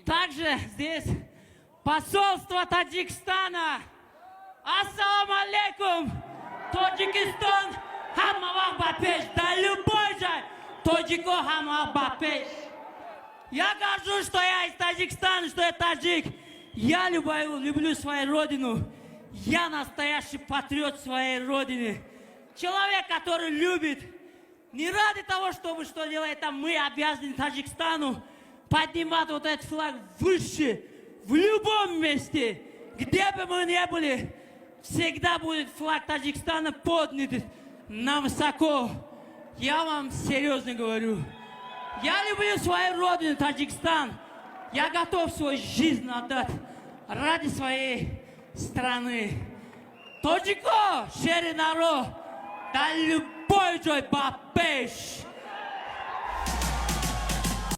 также здесь посольство Таджикистана. Ассаламу алейкум, Таджикистан, хамавах бапеш, да любой же таджико хамавах бапеш. Я горжусь, что я из Таджикистана, что я таджик. Я люблю свою родину. Я настоящий патриот своей родины. Человек, который любит. Не ради того, чтобы что делать там, мы обязаны Таджикистану поднимать вот этот флаг выше, в любом месте, где бы мы ни были, всегда будет флаг Таджикистана поднят на высоко. Я вам серьезно говорю. Я люблю свою родину, Таджикистан. Я готов свою жизнь отдать ради своей страны. Таджико, шери народ, да любой джой бапеш.